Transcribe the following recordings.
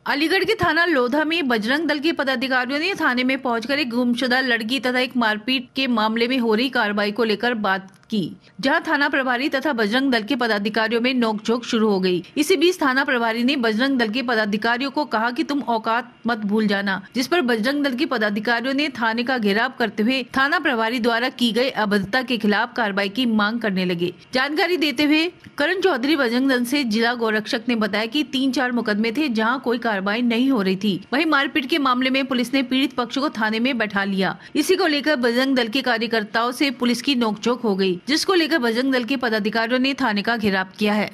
अलीगढ़ के थाना लोधा में बजरंग दल के पदाधिकारियों ने थाने में पहुंचकर एक गुमशुदा लड़की तथा एक मारपीट के मामले में हो रही कार्रवाई को लेकर बात की, जहां थाना प्रभारी तथा बजरंग दल के पदाधिकारियों में नोकझोंक शुरू हो गई। इसी बीच थाना प्रभारी ने बजरंग दल के पदाधिकारियों को कहा कि तुम औकात मत भूल जाना, जिस पर बजरंग दल के पदाधिकारियों ने थाने का घेराव करते हुए थाना प्रभारी द्वारा की गई अभद्रता के खिलाफ कार्रवाई की मांग करने लगे। जानकारी देते हुए करण चौधरी बजरंग दल से जिला गौरक्षक ने बताया कि 3-4 मुकदमे थे जहां कोई कार्रवाई नहीं हो रही थी। वहीं मारपीट के मामले में पुलिस ने पीड़ित पक्ष को थाने में बैठा लिया। इसी को लेकर बजरंग दल के कार्यकर्ताओं से पुलिस की नोकझोंक हो गई, जिसको लेकर बजरंग दल के पदाधिकारियों ने थाने का घेराव किया है।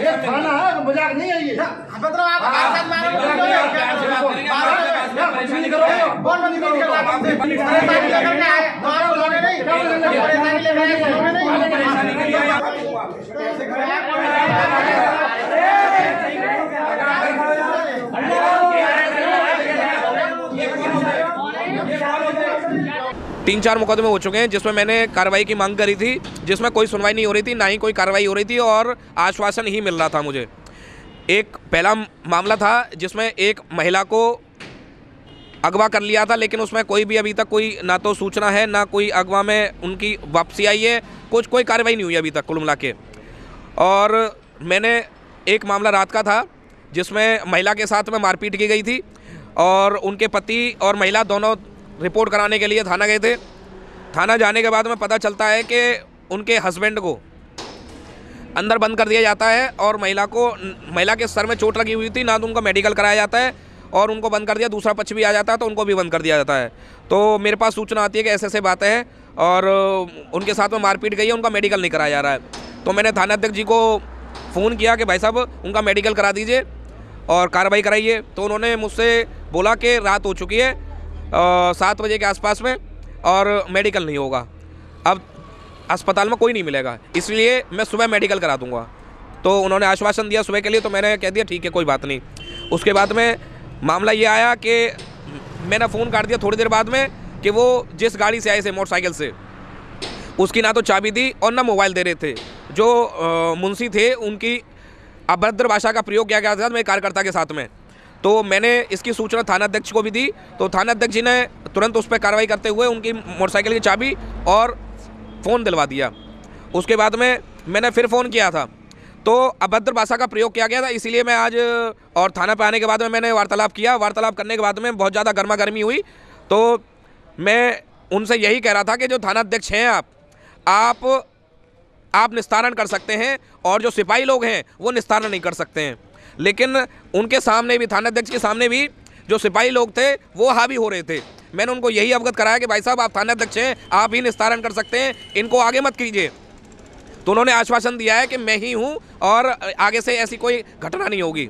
ये थाना है, मजाक नहीं है ये। तीन चार मुकदमे हो चुके हैं जिसमें मैंने कार्रवाई की मांग करी थी, जिसमें कोई सुनवाई नहीं हो रही थी, ना ही कोई कार्रवाई हो रही थी और आश्वासन ही मिल रहा था मुझे। एक पहला मामला था जिसमें एक महिला को अगवा कर लिया था, लेकिन उसमें कोई भी अभी तक कोई ना तो सूचना है, ना कोई अगवा में उनकी वापसी आई है, कोई कार्रवाई नहीं हुई अभी तक कुल मिला के। और मैंने एक मामला रात का था जिसमें महिला के साथ में मारपीट की गई थी और उनके पति और महिला दोनों रिपोर्ट कराने के लिए थाना गए थे। थाना जाने के बाद में पता चलता है कि उनके हस्बैंड को अंदर बंद कर दिया जाता है और महिला के सर में चोट लगी हुई थी, ना तो उनका मेडिकल कराया जाता है और उनको बंद कर दिया, दूसरा पक्ष भी आ जाता है तो उनको भी बंद कर दिया जाता है। तो मेरे पास सूचना आती है कि ऐसे बातें हैं और उनके साथ में मारपीट गई है, उनका मेडिकल नहीं कराया जा रहा है। तो मैंने थानाध्यक्ष जी को फ़ोन किया कि भाई साहब उनका मेडिकल करा दीजिए और कार्रवाई कराइए। तो उन्होंने मुझसे बोला कि रात हो चुकी है 7 बजे के आसपास में और मेडिकल नहीं होगा, अब अस्पताल में कोई नहीं मिलेगा, इसलिए मैं सुबह मेडिकल करा दूंगा। तो उन्होंने आश्वासन दिया सुबह के लिए, तो मैंने कह दिया ठीक है कोई बात नहीं। उसके बाद में मामला ये आया कि मैंने फ़ोन काट दिया थोड़ी देर बाद में कि वो जिस गाड़ी से आए थे मोटरसाइकिल से, उसकी ना तो चाबी थी और ना मोबाइल दे रहे थे। जो मुंशी थे उनकी अभद्र भाषा का प्रयोग किया गया था मेरे कार्यकर्ता के साथ में। तो मैंने इसकी सूचना थानाध्यक्ष को भी दी, तो थानाध्यक्ष जी ने तुरंत उस पर कार्रवाई करते हुए उनकी मोटरसाइकिल की चाबी और फ़ोन दिलवा दिया। उसके बाद में मैंने फिर फ़ोन किया था तो अभद्र भाषा का प्रयोग किया गया था, इसीलिए मैं आज और थाना पे आने के बाद में मैंने वार्तालाप किया। वार्तालाप करने के बाद में बहुत ज़्यादा गर्मा गर्मी हुई। तो मैं उनसे यही कह रहा था कि जो थानाध्यक्ष हैं आप निस्तारण कर सकते हैं और जो सिपाही लोग हैं वो निस्तारण नहीं कर सकते हैं, लेकिन उनके सामने भी, थानाध्यक्ष के सामने भी जो सिपाही लोग थे वो हावी हो रहे थे। मैंने उनको यही अवगत कराया कि भाई साहब आप थानाध्यक्ष हैं, आप ही निस्तारण कर सकते हैं, इनको आगे मत कीजिए। तो उन्होंने आश्वासन दिया है कि मैं ही हूं और आगे से ऐसी कोई घटना नहीं होगी।